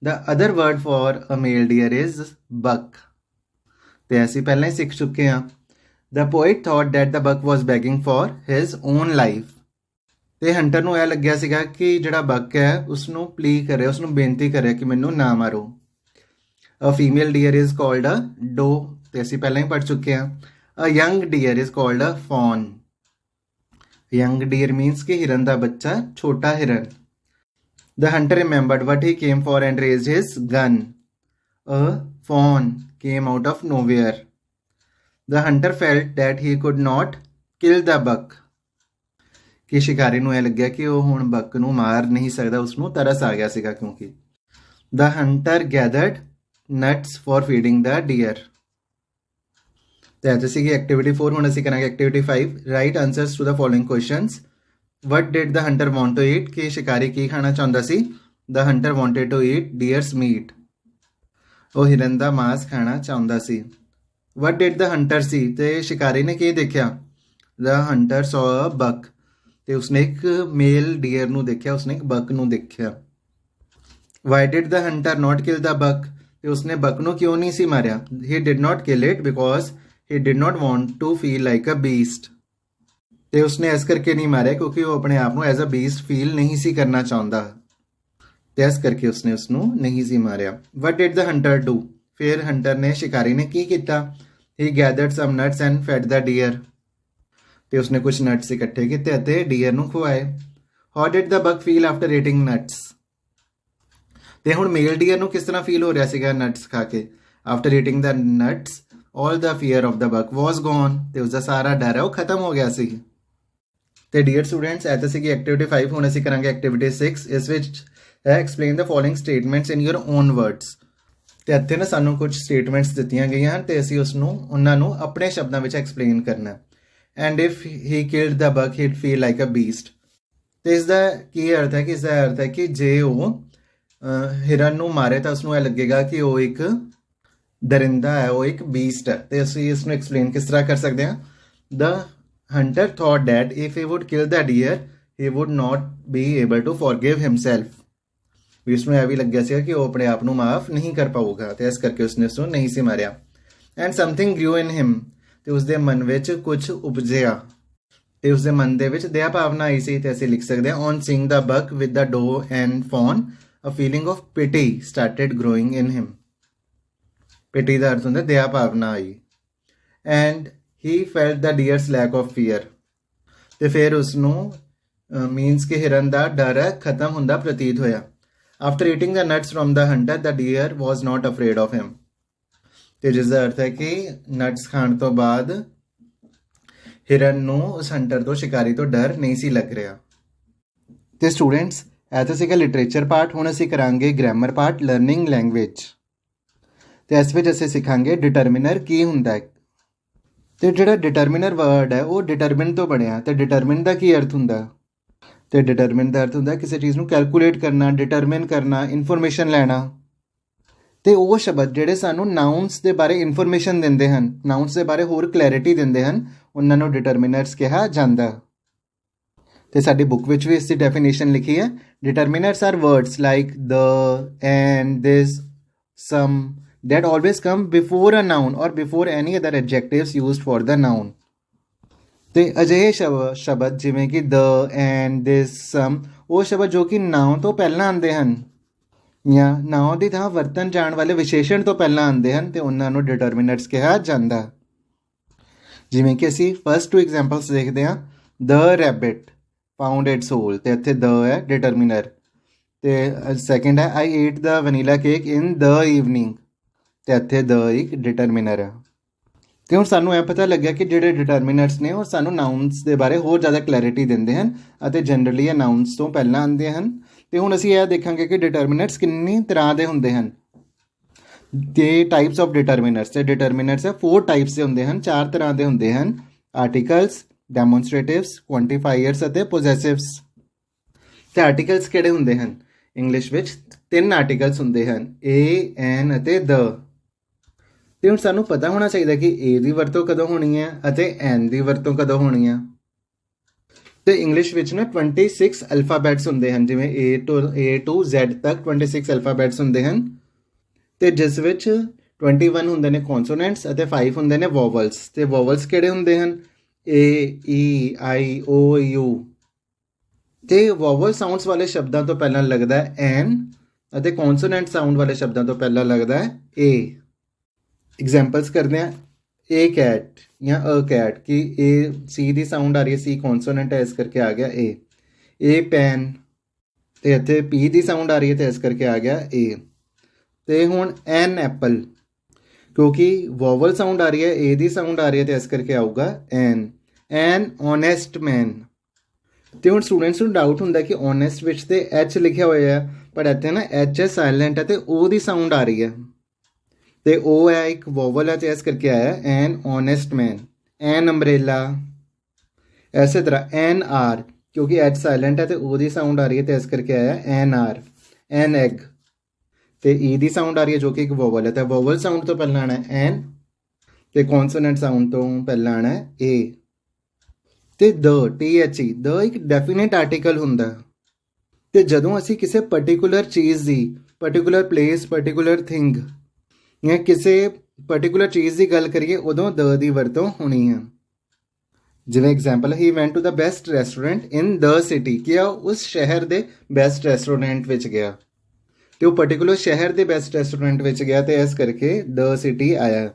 The other word for a male deer is buck। ਤੇ ਅਸੀਂ ਪਹਿਲਾਂ ਹੀ ਸਿੱਖ ਚੁੱਕੇ ਹਾਂ। The poet thought that the buck was begging for his own life। ਤੇ ਹੰਟਰ ਨੂੰ ਇਹ ਲੱਗਿਆ ਸੀਗਾ ਕਿ ਜਿਹੜਾ ਬੱਕ ਹੈ ਉਸਨੂੰ ਪਲੀ ਕਰੇ, ਉਸਨੂੰ ਬੇਨਤੀ ਕਰੇ ਕਿ ਮੈਨੂੰ ਨਾ ਮਾਰੋ। A female deer is called a doe। ਤੇ ਅਸੀਂ ਪਹਿਲਾਂ ਹੀ ਪੜ੍ਹ ਚੁੱਕੇ ਹਾਂ। A young deer is called a fawn। Young deer means ਕਿ ਹਿਰਨ ਦਾ ਬੱਚਾ, ਛੋਟਾ ਹਿਰਨ। The hunter remembered what he came for and raised his gun। A fawn came out of nowhere। The hunter felt that he could not kill the buck। ਕਿ ਸ਼ਿਕਾਰੀ ਨੂੰ ਇਹ ਲੱਗਿਆ ਕਿ ਉਹ ਹੁਣ ਬੱਕ ਨੂੰ ਮਾਰ ਨਹੀਂ ਸਕਦਾ, ਉਸਨੂੰ ਤਰਸ ਆ ਗਿਆ ਸੀਗਾ ਕਿਉਂਕਿ। The hunter gathered nuts for feeding the deer। ਤੇ ਅੱਜ ਸੀਗੀ ਐਕਟੀਵਿਟੀ 4। ਹੁਣ ਅਸੀਂ ਕਰਾਂਗੇ activity 5 right answers to the following questions. What did the hunter want to eat. ਕਿ ਸ਼ਿਕਾਰੀ ਕੀ ਖਾਣਾ ਚਾਹੁੰਦਾ ਸੀ। ਦਾ hunter wanted to eat ਡੀਅਰਸ meat. ਉਹ ਹਿਰਨ ਦਾ ਮਾਂਸ ਖਾਣਾ ਚਾਹੁੰਦਾ ਸੀ। ਵਟ ਡਿਡ ਦਾ ਹੰਟਰ ਸੀ। ਤੇ ਸ਼ਿਕਾਰੀ ਨੇ ਕੀ ਦੇਖਿਆ। ਦਾ ਹੰਟਰ ਸੌ ਅ ਬਕ। ਤੇ ਉਸਨੇ ਇੱਕ ਮੇਲ ਡੀਅਰ ਨੂੰ ਦੇਖਿਆ, ਉਸਨੇ ਇੱਕ ਬਕ ਨੂੰ ਦੇਖਿਆ। ਵਾਈ ਡਿਡ ਦਾ ਹੰਟਰ ਨਾਟ ਕਿਲ ਦਾ ਬਕ। ਤੇ ਉਸਨੇ ਬਕ ਨੂੰ ਕਿਉਂ ਨਹੀਂ ਸੀ ਮਾਰਿਆ। ਹੀ did not kill it because he did not want to feel like a beast. ਤੇ ਉਸਨੇ ਇਸ ਕਰਕੇ ਨਹੀਂ ਮਾਰਿਆ ਕਿਉਂਕਿ ਉਹ ਆਪਣੇ ਆਪ ਨੂੰ ਐਜ਼ ਅ ਬੀਸਟ ਫੀਲ ਨਹੀਂ ਸੀ ਕਰਨਾ ਚਾਹੁੰਦਾ, ਤੇ ਇਸ ਕਰਕੇ ਉਸਨੇ ਉਸਨੂੰ ਨਹੀਂ ਸੀ ਮਾਰਿਆ। ਵਟ ਡਿਡ ਦਾ ਹੰਟਰ ਡੂ। ਫਿਰ ਹੰਟਰ ਨੇ, ਸ਼ਿਕਾਰੀ ਨੇ ਕੀ ਕੀਤਾ। ਹੀ gathered sum nuts and fed the deer. ਤੇ ਉਸਨੇ ਕੁਝ ਨਟਸ ਇਕੱਠੇ ਕੀਤੇ ਅਤੇ ਡੀਅਰ ਨੂੰ ਖਵਾਏ। ਹਾਊ ਡਿਡ ਦਾ ਬਕ ਫੀਲ ਆਫਟਰ ਈਟਿੰਗ ਨਟਸ। ਤੇ ਹੁਣ ਮੇਲ ਡੀਅਰ ਨੂੰ ਕਿਸ ਤਰ੍ਹਾਂ ਫੀਲ ਹੋ ਰਿਹਾ ਸੀਗਾ ਨਟਸ ਖਾ ਕੇ। After eating the nuts all the fear of ਦਾ ਬਕ ਵਾਸ ਗੋਨ। ਤੇ ਉਸਦਾ ਸਾਰਾ ਡਰ ਹੈ ਉਹ ਖਤਮ ਹੋ ਗਿਆ ਸੀ। ਤੇ ਡੀਅਰ ਸਟੂਡੈਂਟਸ ਇਹ ਤਾਂ ਸੀਗੀ ਐਕਟੀਵਿਟੀ 5। ਹੁਣ ਅਸੀਂ ਕਰਾਂਗੇ ਐਕਟੀਵਿਟੀ 6। ਇਸ ਵਿੱਚ explain the following statements in your own words. ਤੇ ਇੱਥੇ ਨਾ ਸਾਨੂੰ ਕੁਝ ਸਟੇਟਮੈਂਟਸ ਦਿੱਤੀਆਂ ਗਈਆਂ ਹਨ ਤੇ ਅਸੀਂ ਉਹਨਾਂ ਨੂੰ ਆਪਣੇ ਸ਼ਬਦਾਂ ਵਿੱਚ ਐਕਸਪਲੇਨ ਕਰਨਾ। ਐਂਡ ਇਫ ਹੀ ਕਿਲਡ ਦਾ ਬਕ ਹੀਡ ਫੀਲ ਲਾਈਕ ਅ ਬੀਸਟ। ਤੇ ਇਸ ਦਾ ਕੀ ਅਰਥ ਹੈ ਕਿ ਇਸ ਦਾ ਅਰਥ ਹੈ ਕਿ ਜੇ ਉਹ ਹਿਰਨ ਨੂੰ ਮਾਰੇ ਤਾਂ ਉਸਨੂੰ ਇਹ ਲੱਗੇਗਾ ਕਿ ਉਹ ਇੱਕ ਦਰਿੰਦਾ ਹੈ, ਉਹ ਇੱਕ ਬੀਸਟ ਹੈ। ਤੇ ਅਸੀਂ ਇਸ ਨੂੰ ਐਕਸਪਲੇਨ ਕਿਸ ਤਰ੍ਹਾਂ ਕਰ ਸਕਦੇ ਹਾਂ। ਦਾ hunter thought that if he wood kill the dear he wood not be able to forgive himself. ਵੀ ਉਸਨੂੰ ਇਹ ਵੀ ਲੱਗਿਆ ਸੀਗਾ ਕਿ ਉਹ ਆਪਣੇ ਆਪ ਨੂੰ ਮਾਫ ਨਹੀਂ ਕਰ ਪਾਊਗਾ, ਤੇ ਇਸ ਕਰਕੇ ਉਸਨੇ ਉਸਨੂੰ ਨਹੀਂ ਸੀ ਮਾਰਿਆ। ਐਂਡ ਸਮਥਿੰਗ ਗ੍ਰਿਊ ਇਨ ਹਿਮ। ਤੇ ਉਸਦੇ ਮਨ ਵਿੱਚ ਕੁਝ ਉਪਜਿਆ, ਤੇ ਉਸਦੇ ਮਨ ਦੇ ਵਿੱਚ ਦਇਆ ਭਾਵਨਾ ਆਈ ਸੀ। ਤੇ ਅਸੀਂ ਲਿਖ ਸਕਦੇ ਹਾਂ ਔਨ ਸੀਇੰਗ ਦਾ ਬਕ with the do and phone a feeling of pity started growing in him। pity ਦਾ ਅਰਥ ਹੁੰਦਾ ਦਇਆ ਭਾਵਨਾ ਆਈ। and he felt the deer's lack of fear। ਤੇ ਫਿਰ ਉਸਨੂੰ ਮੀਨਸ ਕਿ ਹਿਰਨ ਦਾ ਡਰ ਖਤਮ ਹੁੰਦਾ ਪ੍ਰਤੀਤ ਹੋਇਆ। after eating the nuts from the hunter the deer was not afraid of him। ਤੇ ਜਿਸ ਦਾ ਅਰਥ ਹੈ ਕਿ ਨਟਸ ਖਾਣ ਤੋਂ ਬਾਅਦ ਹਿਰਨ ਨੂੰ ਉਸ ਹੰਟਰ ਤੋਂ, ਸ਼ਿਕਾਰੀ ਤੋਂ ਡਰ ਨਹੀਂ ਸੀ ਲੱਗ ਰਿਹਾ। ਤੇ ਸਟੂਡੈਂਟਸ ਇਹ ਤਾਂ ਸੀਗਾ ਲਿਟਰੇਚਰ ਪਾਰਟ। ਹੁਣ ਅਸੀਂ ਕਰਾਂਗੇ ਗ੍ਰਾਮਰ ਪਾਰਟ, ਲਰਨਿੰਗ ਲੈਂਗੁਏਜ। ਤੇ ਇਸ ਵਿੱਚ ਅਸੀਂ ਸਿੱਖਾਂਗੇ ਡਿਟਰਮੀਨਰ ਕੀ ਹੁੰਦਾ ਹੈ। ਤੇ ਜਿਹੜਾ ਡਿਟਰਮੀਨਰ ਵਰਡ ਹੈ ਉਹ ਡਿਟਰਮਿਨ ਤੋਂ ਬਣਿਆ। ਤੇ ਡਿਟਰਮਿਨ ਦਾ ਕੀ ਅਰਥ ਹੁੰਦਾ। ਤੇ ਡਿਟਰਮਿਨ ਦਾ ਅਰਥ ਹੁੰਦਾ ਕਿਸੇ ਚੀਜ਼ ਨੂੰ ਕੈਲਕੂਲੇਟ ਕਰਨਾ, ਡਿਟਰਮਿਨ ਕਰਨਾ, ਇਨਫੋਰਮੇਸ਼ਨ ਲੈਣਾ। ਤੇ ਉਹ ਸ਼ਬਦ ਜਿਹੜੇ ਸਾਨੂੰ ਨਾਊਨਸ ਦੇ ਬਾਰੇ ਇਨਫੋਰਮੇਸ਼ਨ ਦਿੰਦੇ ਹਨ, ਨਾਊਨਸ ਦੇ ਬਾਰੇ ਹੋਰ ਕਲੈਰਿਟੀ ਦਿੰਦੇ ਹਨ, ਉਹਨਾਂ ਨੂੰ ਡਿਟਰਮੀਨਰਸ ਕਿਹਾ ਜਾਂਦਾ। ਤੇ ਸਾਡੀ ਬੁੱਕ ਵਿੱਚ ਵੀ ਇਸ ਦੀ ਡੈਫੀਨੇਸ਼ਨ ਲਿਖੀ ਹੈ। ਡਿਟਰਮੀਨਰਸ R words like the, and, this, sum that always come before a noun or before any other adjectives used for the noun। ਤੇ ਅਜਿਹੇ ਸ਼ਬਦ ਜਿਵੇਂ ਕਿ the, and, this, some ਉਹ ਸ਼ਬਦ ਜੋ ਕਿ ਨਾਉਨ ਤੋਂ ਪਹਿਲਾਂ ਆਉਂਦੇ ਹਨ ਜਾਂ ਨਾਉਨ ਦੀ ਥਾਂ ਵਰਤਨ ਜਾਣ ਵਾਲੇ ਵਿਸ਼ੇਸ਼ਣ ਤੋਂ ਪਹਿਲਾਂ ਆਉਂਦੇ ਹਨ ਤੇ ਉਹਨਾਂ ਨੂੰ ਡਿਟਰਮੀਨਰਸ ਕਿਹਾ ਜਾਂਦਾ। ਜਿਵੇਂ ਕਿ ਅਸੀਂ ਫਸਟ 2 ਐਗਜ਼ਾਮਪਲਸ ਦੇਖਦੇ ਹਾਂ। the rabbit found its hole ਤੇ ਇੱਥੇ the ਹੈ ਡਿਟਰਮੀਨਰ। ਤੇ ਸੈਕਿੰਡ ਹੈ I ate the vanilla cake in the evening ਤੇ ਇੱਥੇ ਦ ਇੱਕ ਡਿਟਰਮੀਨਰ ਹੈ। ਤੇ ਹੁਣ ਸਾਨੂੰ ਇਹ ਪਤਾ ਲੱਗਿਆ ਕਿ ਜਿਹੜੇ ਡਿਟਰਮੀਨਰਸ ਨੇ ਉਹ ਸਾਨੂੰ ਨਾਊਨਸ ਦੇ ਬਾਰੇ ਹੋਰ ਜ਼ਿਆਦਾ ਕਲੈਰਿਟੀ ਦਿੰਦੇ ਹਨ ਅਤੇ ਜਨਰਲੀ ਇਹ ਨਾਊਨਸ ਤੋਂ ਪਹਿਲਾਂ ਆਉਂਦੇ ਹਨ। ਤੇ ਹੁਣ ਅਸੀਂ ਇਹ ਦੇਖਾਂਗੇ ਕਿ ਡਿਟਰਮੀਨਰਸ ਕਿੰਨੀ ਤਰ੍ਹਾਂ ਦੇ ਹੁੰਦੇ ਹਨ ਤੇ ਟਾਈਪਸ ਆਫ ਡਿਟਰਮੀਨਰਸ। ਤੇ ਡਿਟਰਮੀਨਰਸ 4 ਟਾਈਪਸ ਦੇ ਹੁੰਦੇ ਹਨ, 4 ਤਰ੍ਹਾਂ ਦੇ ਹੁੰਦੇ ਹਨ। ਆਰਟੀਕਲਸ, ਡੈਮੋਨਸਟ੍ਰੇਟਿਵਸ, ਕੁਆਂਟੀਫਾਇਰਸ ਅਤੇ ਪੋਜੈਸਿਵਸ। ਤੇ ਆਰਟੀਕਲਸ ਕਿਹੜੇ ਹੁੰਦੇ ਹਨ? ਇੰਗਲਿਸ਼ ਵਿੱਚ 3 ਆਰਟੀਕਲਸ ਹੁੰਦੇ ਹਨ, ਏ, ਐਨ ਅਤੇ ਦ। ਤੇ ਹੁਣ ਸਾਨੂੰ ਪਤਾ ਹੋਣਾ ਚਾਹੀਦਾ ਕਿ ਏ ਦੀ ਵਰਤੋਂ ਕਦੋਂ ਹੋਣੀ ਹੈ ਅਤੇ ਐਨ ਦੀ ਵਰਤੋਂ ਕਦੋਂ ਹੋਣੀ ਹੈ। ਤੇ ਇੰਗਲਿਸ਼ ਵਿੱਚ ਨਾ 26 ਅਲਫਾਬੈਟਸ ਹੁੰਦੇ ਹਨ, ਜਿਵੇਂ ਏ ਟੂ Z ਤੱਕ 26 ਅਲਫਾਬੈਟਸ ਹੁੰਦੇ ਹਨ ਤੇ ਜਿਸ ਵਿੱਚ 21 ਹੁੰਦੇ ਨੇ ਕੌਨਸੋਨੈਂਟਸ ਅਤੇ 5 ਹੁੰਦੇ ਨੇ ਵੋਵਲਸ। ਤੇ ਵੋਵਲਸ ਕਿਹੜੇ ਹੁੰਦੇ ਹਨ? ਏ, ਈ, ਆਈ, ਓ, ਯੂ। ਤੇ ਵੋਵਲ ਸਾਊਂਡਸ ਵਾਲੇ ਸ਼ਬਦਾਂ ਤੋਂ ਪਹਿਲਾਂ ਲੱਗਦਾ ਹੈ ਐਨ ਅਤੇ ਕੌਨਸੋਨੈਂਟ ਸਾਊਂਡ ਵਾਲੇ ਸ਼ਬਦਾਂ ਤੋਂ ਪਹਿਲਾਂ ਲੱਗਦਾ ਹੈ ਏ। ਐਗਜ਼ਾਮਪਲਸ ਕਰਦੇ ਹਾਂ। ਏ ਕੈਟ ਜਾਂ ਅ ਕੈਟ ਕਿ ਏ ਸੀ ਦੀ ਸਾਊਂਡ ਆ ਰਹੀ ਹੈ, ਸੀ ਕੌਨਸੋਨੈਂਟ ਹੈ ਇਸ ਕਰਕੇ ਆ ਗਿਆ ਏ। ਏ ਪੈਨ ਤੇ ਇੱਥੇ ਪੀ ਦੀ ਸਾਊਂਡ ਆ ਰਹੀ ਹੈ ਤੇ ਇਸ ਕਰਕੇ ਆ ਗਿਆ ਏ। ਤੇ ਹੁਣ ਐਨ ਐਪਲ ਕਿਉਂਕਿ ਵੋਵਲ ਸਾਊਂਡ ਆ ਰਹੀ ਹੈ, ਏ ਦੀ ਸਾਊਂਡ ਆ ਰਹੀ ਹੈ ਤੇ ਇਸ ਕਰਕੇ ਆਊਗਾ ਐਨ। ਐਨ ਓਨੈਸਟ ਮੈਨ। ਤੇ ਹੁਣ ਸਟੂਡੈਂਟਸ ਨੂੰ ਡਾਊਟ ਹੁੰਦਾ ਕਿ ਓਨੈਸਟ ਵਿੱਚ ਤੇ ਐਚ ਲਿਖਿਆ ਹੋਇਆ ਹੈ ਪਰ ਇੱਥੇ ਨਾ ਐਚ ਹੈ ਸਾਇਲੈਂਟ ਹੈ ਤੇ ਓ ਦੀ ਸਾਊਂਡ ਆ ਰਹੀ ਹੈ ਤੇ ਉਹ ਹੈ ਇੱਕ ਵੋਵਲ ਹੈ ਤੇ ਇਸ ਕਰਕੇ ਆਇਆ ਐਨ ਓਨੈਸਟ ਮੈਨ। ਐਨ ਅੰਬਰੇਲਾ। ਇਸੇ ਤਰ੍ਹਾਂ ਐਨ ਆਰ ਕਿਉਂਕਿ ਐਚ ਸਾਇਲੈਂਟ ਹੈ ਤੇ ਉਹ ਦੀ ਸਾਊਂਡ ਆ ਰਹੀ ਹੈ ਤੇ ਇਸ ਕਰਕੇ ਆਇਆ ਐਨ ਆਰ। ਐਨ ਐਗ ਤੇ ਈ ਦੀ ਸਾਊਂਡ ਆ ਰਹੀ ਹੈ ਜੋ ਕਿ ਇੱਕ ਵੋਵਲ ਹੈ ਤੇ ਵੋਵਲ ਸਾਊਂਡ ਤੋਂ ਪਹਿਲਾਂ ਆਉਣਾ ਐਨ ਤੇ ਕੌਨਸੋਨੈਂਟ ਸਾਊਂਡ ਤੋਂ ਪਹਿਲਾਂ ਆਉਣਾ ਏ। ਤੇ ਦ, THE, ਦ ਇੱਕ ਡੈਫੀਨੇਟ ਆਰਟੀਕਲ ਹੁੰਦਾ ਤੇ ਜਦੋਂ ਅਸੀਂ ਕਿਸੇ ਪਰਟੀਕੂਲਰ ਚੀਜ਼ ਦੀ, ਪਰਟੀਕੂਲਰ ਪਲੇਸ, ਪਰਟੀਕੂਲਰ ਥਿੰਗ ਜਾਂ ਕਿਸੇ ਪਰਟੀਕੂਲਰ ਚੀਜ਼ ਦੀ ਗੱਲ ਕਰੀਏ ਉਦੋਂ ਦ ਦੀ ਵਰਤੋਂ ਹੋਣੀ ਹੈ। ਜਿਵੇਂ example, he went to the best restaurant in the city ਕਿ ਉਹ ਉਸ ਸ਼ਹਿਰ ਦੇ ਬੈਸਟ ਰੈਸਟੋਰੈਂਟ ਵਿੱਚ ਗਿਆ ਤੇ ਉਹ ਪਰਟੀਕੂਲਰ ਸ਼ਹਿਰ ਦੇ ਬੈਸਟ ਰੈਸਟੋਰੈਂਟ ਵਿੱਚ ਗਿਆ ਤੇ ਇਸ ਕਰਕੇ ਦ ਸਿਟੀ ਆਇਆ।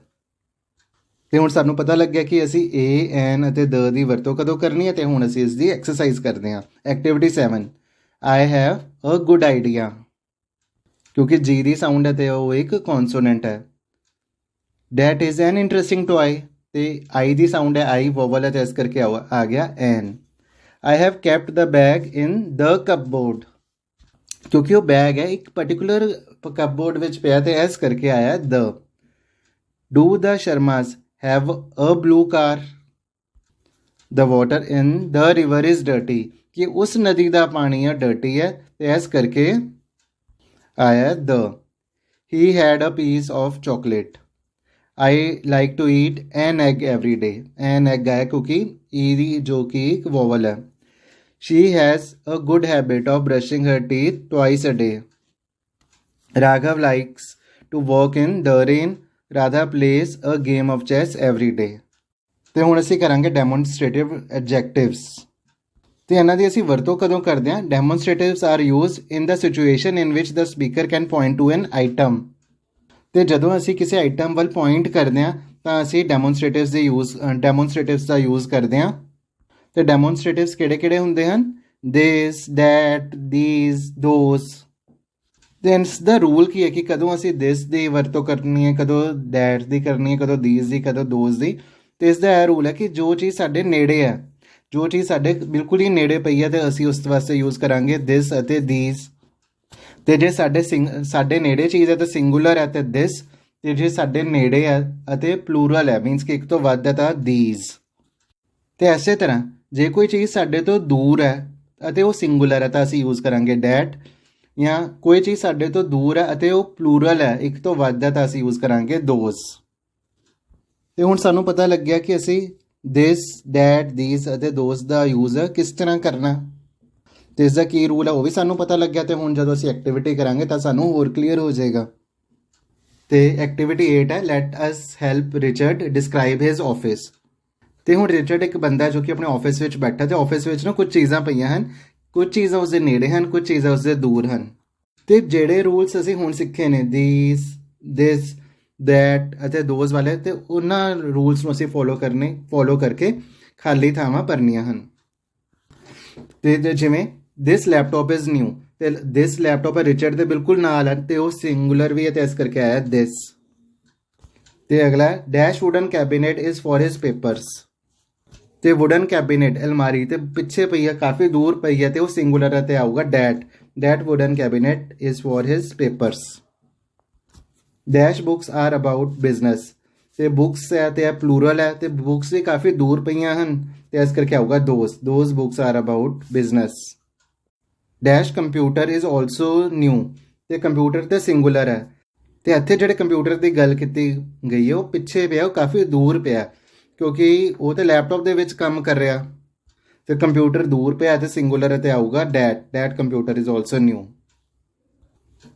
ਤੇ ਹੁਣ ਸਾਨੂੰ ਪਤਾ ਲੱਗਿਆ ਕਿ ਅਸੀਂ ਏ, ਐਨ ਅਤੇ ਦ ਦੀ ਵਰਤੋਂ ਕਦੋਂ ਕਰਨੀ ਹੈ ਤੇ ਹੁਣ ਅਸੀਂ ਇਸ ਦੀ ਐਕਸਰਸਾਈਜ਼ ਕਰਦੇ ਹਾਂ। Activity 7, I have a good idea ਕਿਉਂਕਿ ਜੀ ਦੀ ਸਾਊਂਡ ਹੈ ਤੇ ਉਹ ਇੱਕ ਕੌਨਸੋਨੈਂਟ ਹੈ। ਡੈਟ ਇਜ਼ ਐਨ ਇੰਟਰਸਟਿੰਗ ਟੋਏ ਤੇ ਆਈ ਦੀ ਸਾਊਂਡ ਹੈ, ਆਈ ਵੋਵਲ ਹੈ ਤੇ ਇਸ ਕਰਕੇ ਆ ਗਿਆ ਐਨ। I have kept the bag in the cupboard ਕਿਉਂਕਿ ਉਹ ਬੈਗ ਹੈ ਇੱਕ ਪਰਟੀਕੂਲਰ ਕਪਬੋਰਡ ਵਿੱਚ ਪਿਆ ਤੇ ਇਸ ਕਰਕੇ ਆਇਆ ਦ। Do the Sharma's have a blue car. The water in the river is dirty ਕਿ ਉਸ ਨਦੀ ਦਾ ਪਾਣੀ ਹੈ ਡਰਟੀ ਹੈ ਤੇ ਇਸ ਕਰਕੇ ਆਇਆ ਦ। He had a piece of chocolate. I like to eat N egg every day. N egg ਹੈ ਕਿਉਂਕਿ ਈ ਦੀ ਜੋ ਕਿ ਇੱਕ ਵੋਵਲ ਹੈ। She has a good habit of brushing Har teeth twice a day. Raghav likes to walk in the rain. Radha plays a game of chess every day. ਤੇ ਹੁਣ ਅਸੀਂ ਕਰਾਂਗੇ ਡੈਮੋਨਸਟ੍ਰੇਟਿਵ ਐਡਜੈਕਟਿਵਸ ਤੇ ਇਹਨਾਂ ਦੀ ਅਸੀਂ ਵਰਤੋਂ ਕਦੋਂ ਕਰਦੇ ਹਾਂ? ਡੈਮੋਨਸਟ੍ਰੇਟਿਵਸ R used in the situation in which the speaker can point to N item. ਤੇ ਜਦੋਂ ਅਸੀਂ ਕਿਸੇ ਆਈਟਮ ਵੱਲ ਪੁਆਇੰਟ ਕਰਦੇ ਹਾਂ ਤਾਂ ਅਸੀਂ ਡੈਮੋਨਸਟ੍ਰੇਟਿਵਸ ਦਾ ਯੂਜ਼ ਕਰਦੇ ਹਾਂ। ਤੇ ਡੈਮੋਨਸਟ੍ਰੇਟਿਵਸ ਕਿਹੜੇ ਹੁੰਦੇ ਹਨ? ਦਿਸ, ਦੈਟ, ਦੀਜ਼, ਦੋਜ਼। ਤੇ ਇਸ ਦਾ ਰੂਲ ਕੀ ਹੈ ਕਿ ਕਦੋਂ ਅਸੀਂ ਦਿਸ ਦੀ ਵਰਤੋਂ ਕਰਨੀ ਹੈ, ਕਦੋਂ ਦੈਟ ਦੀ ਕਰਨੀ ਹੈ, ਕਦੋਂ ਦੀਜ਼ ਦੀ, ਕਦੋਂ ਦੋਜ਼ ਦੀ। ਤੇ ਇਸ ਦਾ ਇਹ ਰੂਲ ਹੈ ਕਿ ਜੋ ਚੀਜ਼ ਸਾਡੇ ਨੇੜੇ ਹੈ, ਜੋ ਚੀਜ਼ ਸਾਡੇ ਬਿਲਕੁਲ ਹੀ ਨੇੜੇ ਪਈ ਹੈ ਤੇ ਅਸੀਂ ਉਸ ਵਾਸਤੇ ਯੂਜ਼ ਕਰਾਂਗੇ ਦਿਸ ਅਤੇ ਦੀਜ਼। ਤੇ ਜੇ ਸਾਡੇ ਨੇੜੇ ਚੀਜ਼ ਹੈ ਤਾਂ ਸਿੰਗੂਲਰ ਹੈ ਤੇ ਦਿਸ, ਤੇ ਜੇ ਸਾਡੇ ਨੇੜੇ ਹੈ ਅਤੇ ਪਲੂਰਲ ਹੈ ਮੀਨਸ ਕਿ ਇੱਕ ਤੋਂ ਵੱਧ ਹੈ ਤਾਂ ਦੀਜ਼। ਤੇ ਇਸੇ ਤਰ੍ਹਾਂ ਜੇ ਕੋਈ ਚੀਜ਼ ਸਾਡੇ ਤੋਂ ਦੂਰ ਹੈ ਅਤੇ ਉਹ ਸਿੰਗੂਲਰ ਹੈ ਤਾਂ ਅਸੀਂ ਯੂਜ਼ ਕਰਾਂਗੇ ਡੈਟ, ਜਾਂ ਕੋਈ ਚੀਜ਼ ਸਾਡੇ ਤੋਂ ਦੂਰ ਹੈ ਅਤੇ ਉਹ ਪਲੂਰਲ ਹੈ, ਇੱਕ ਤੋਂ ਵੱਧ ਹੈ ਤਾਂ ਅਸੀਂ ਯੂਜ਼ ਕਰਾਂਗੇ ਦੋਜ਼। ਤੇ ਹੁਣ ਸਾਨੂੰ ਪਤਾ ਲੱਗਿਆ ਕਿ ਅਸੀਂ ਦਿਸ ਦੈਟ ਦੀਸ ਅਤੇ ਦੋਸ ਦਾ ਯੂਜ਼ ਕਿਸ ਤਰ੍ਹਾਂ ਕਰਨਾ ਤੇ ਇਸ ਦਾ ਕੀ ਰੂਲ ਹੈ ਉਹ ਵੀ ਸਾਨੂੰ ਪਤਾ ਲੱਗਿਆ। ਤੇ ਹੁਣ ਜਦੋਂ ਅਸੀਂ ਐਕਟੀਵਿਟੀ ਕਰਾਂਗੇ ਤਾਂ ਸਾਨੂੰ ਹੋਰ ਕਲੀਅਰ ਹੋ ਜਾਏਗਾ। ਤੇ ਐਕਟੀਵਿਟੀ 8 ਹੈ let us help Richard describe his office. ਤੇ ਹੁਣ ਰਿਚਰਡ ਇੱਕ ਬੰਦਾ ਜੋ ਕਿ ਆਪਣੇ ਆਫਿਸ ਵਿੱਚ ਬੈਠਾ ਤੇ ਆਫਿਸ ਵਿੱਚ ਨਾ ਕੁਝ ਚੀਜ਼ਾਂ ਪਈਆਂ ਹਨ, ਕੁਝ ਚੀਜ਼ਾਂ ਉਸਦੇ ਨੇੜੇ ਹਨ, ਕੁਝ ਚੀਜ਼ਾਂ ਉਸਦੇ ਦੂਰ ਹਨ। ਤੇ ਜਿਹੜੇ ਰੂਲਸ ਅਸੀਂ ਹੁਣ ਸਿੱਖੇ ਨੇ ਦੀਸ ਦਿਸ ਦੈਟ ਅਤੇ ਦੋਜ਼ ਵਾਲੇ, ਤੇ ਉਹਨਾਂ ਰੂਲਸ ਨੂੰ ਅਸੀਂ ਫੋਲੋ ਕਰਕੇ ਖਾਲੀ ਥਾਵਾਂ ਭਰਨੀਆਂ ਹਨ। ਤੇ ਜਿਵੇਂ ਦਿਸ ਲੈਪਟਾਪ ਇਜ਼ ਨਿਊ, ਤੇ ਦਿਸ ਲੈਪਟਾਪ ਰਿਚਰਡ ਦੇ ਬਿਲਕੁਲ ਨਾਲ ਹੈ ਤੇ ਉਹ ਸਿੰਗੂਲਰ ਵੀ ਹੈ ਤੇ ਇਸ ਕਰਕੇ ਆਇਆ ਦਿਸ। ਤੇ ਅਗਲਾ dash wooden cabinet is for his papers. ਤੇ ਵੁਡਨ ਕੈਬਿਨੇਟ ਅਲਮਾਰੀ ਤੇ ਪਿੱਛੇ ਪਈ ਹੈ, ਕਾਫੀ ਦੂਰ ਪਈ ਹੈ ਤੇ ਉਹ ਸਿੰਗੂਲਰ ਹੈ ਤੇ ਆਊਗਾ that wooden cabinet is for his papers. Dash books are about business, ਤੇ ਬੁੱਕਸ ਹੈ ਤੇ ਇਹ ਪਲੂਰਲ ਹੈ ਤੇ ਬੁੱਕਸ ਵੀ ਕਾਫੀ ਦੂਰ ਪਈਆਂ ਹਨ ਤੇ ਇਸ ਕਰਕੇ ਆਊਗਾ those books are about business. Dash computer is also new, ਤੇ ਕੰਪਿਊਟਰ ਤੇ ਸਿੰਗੂਲਰ ਹੈ ਤੇ ਇੱਥੇ ਜਿਹੜੇ ਕੰਪਿਊਟਰ ਦੀ ਗੱਲ ਕੀਤੀ ਗਈ ਹੈ ਉਹ ਪਿੱਛੇ ਪਿਆ, ਉਹ ਕਾਫੀ ਦੂਰ ਪਿਆ ਕਿਉਂਕਿ ਉਹ ਤੇ ਲੈਪਟਾਪ ਦੇ ਵਿੱਚ ਕੰਮ ਕਰ ਰਿਹਾ ਤੇ ਕੰਪਿਊਟਰ ਦੂਰ ਪਿਆ ਤੇ ਸਿੰਗੂਲਰ ਹੈ ਤੇ ਆਊਗਾ that computer is also new.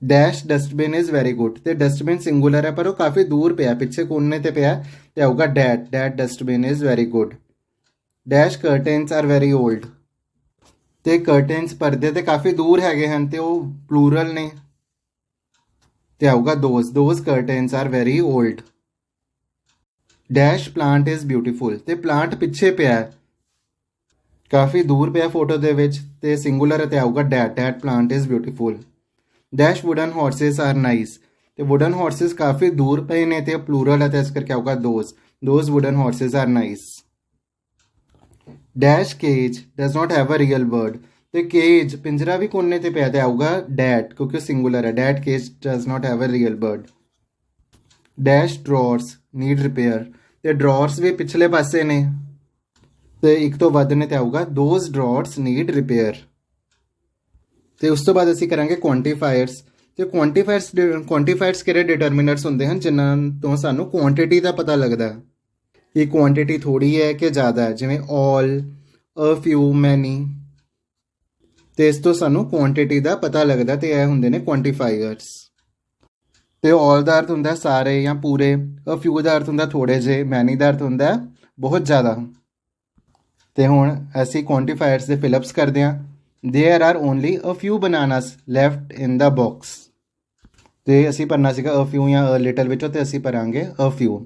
Dash dustbin is very good, ਤੇ ਡਸਟਬਿਨ ਸਿੰਗੂਲਰ ਹੈ ਪਰ ਉਹ ਕਾਫੀ ਦੂਰ ਪਿਆ, ਪਿੱਛੇ ਕੋਨੇ ਤੇ ਪਿਆ ਤੇ ਆਊਗਾ that dustbin is very good. Dash curtains are very old, ਤੇ ਕਰਟਨਸ ਪਰਦੇ ਤੇ ਕਾਫੀ ਦੂਰ ਹੈਗੇ ਹਨ ਤੇ ਉਹ ਪਲੂਰਲ ਨੇ ਤੇ ਆਊਗਾ those curtains are very old. Dash plant is beautiful, ਤੇ ਪਲਾਂਟ ਪਿੱਛੇ ਪਿਆ, ਕਾਫੀ ਦੂਰ ਪਿਆ ਫੋਟੋ ਦੇ ਵਿੱਚ ਤੇ ਸਿੰਗੂਲਰ ਤੇ ਆਊਗਾ that plant is beautiful. Dash wooden ਹਾਰਸਿਸ R nice, ਤੇ ਵੁਡਨ ਹਾਰਸਿਸ ਕਾਫੀ ਦੂਰ ਪਏ ਨੇ ਤੇ ਪਲੂਰਲ ਹੈ ਤੇ ਇਸ ਕਰਕੇ ਆਊਗਾ those wooden ਹਾਰਸਿਸ R nice. Dash cage does not have a real bird, ਤੇ ਕੇਜ ਪਿੰਜਰਾ ਵੀ ਕੋਨੇ ਤੇ ਪਿਆ ਤੇ ਆਊਗਾ ਡੈਟ ਕਿਉਂਕਿ ਸਿੰਗੂਲਰ ਹੈ, that cage does not have a real bird. Dash ਡਰਾਅਰਸ need repair, ਤੇ ਡਰਾਅਰਸ ਵੀ ਪਿਛਲੇ ਪਾਸੇ ਨੇ ਤੇ ਇੱਕ ਤੋਂ ਵੱਧ ਨੇ ਤੇ ਆਊਗਾ ਦੋਜ਼ ਡਰਾਅਰਸ ਨੀਡ ਰਿਪੇਅਰ। ਤੇ ਉਸ ਤੋਂ ਬਾਅਦ ਅਸੀਂ ਕਰਾਂਗੇ ਕੁਆਂਟੀਫਾਇਰਸ। ਤੇ ਕੁਆਂਟੀਫਾਇਰਸ ਕਿਹੜੇ ਡਿਟਰਮੀਨਰਸ ਹੁੰਦੇ ਹਨ ਜਿਨ੍ਹਾਂ ਤੋਂ ਸਾਨੂੰ ਕੁਆਂਟੀਟੀ ਦਾ ਪਤਾ ਲੱਗਦਾ ਕਿ ਕੁਆਂਟੀਟੀ ਥੋੜੀ ਹੈ ਕਿ ਜ਼ਿਆਦਾ ਹੈ, ਜਿਵੇਂ ਆਲ, ਅ ਫਿਊ, ਮੈਨੀ। ਤੇ ਇਸ ਤੋਂ ਸਾਨੂੰ ਕੁਆਂਟੀਟੀ ਦਾ ਪਤਾ ਲੱਗਦਾ ਤੇ ਇਹ ਹੁੰਦੇ ਨੇ ਕੁਆਂਟੀਫਾਇਰਸ। ਤੇ ਆਲ ਦਾ ਅਰਥ ਹੁੰਦਾ ਸਾਰੇ ਜਾਂ ਪੂਰੇ, ਅ ਫਿਊ ਦਾ ਅਰਥ ਹੁੰਦਾ ਥੋੜੇ ਜਿਹੇ, ਮੈਨੀ ਦਾ ਅਰਥ ਹੁੰਦਾ ਬਹੁਤ ਜ਼ਿਆਦਾ। ਤੇ ਹੁਣ ਅਸੀਂ ਕੁਆਂਟੀਫਾਇਰਸ ਦੇ ਫਿਲਅਪਸ ਕਰਦੇ ਹਾਂ। There are only a few bananas left in the box, ਤੇ ਅਸੀਂ ਭਰਨਾ ਸੀਗਾ a few ਜਾਂ a little ਵਿੱਚੋਂ ਤੇ ਅਸੀਂ ਭਰਾਂਗੇ a few।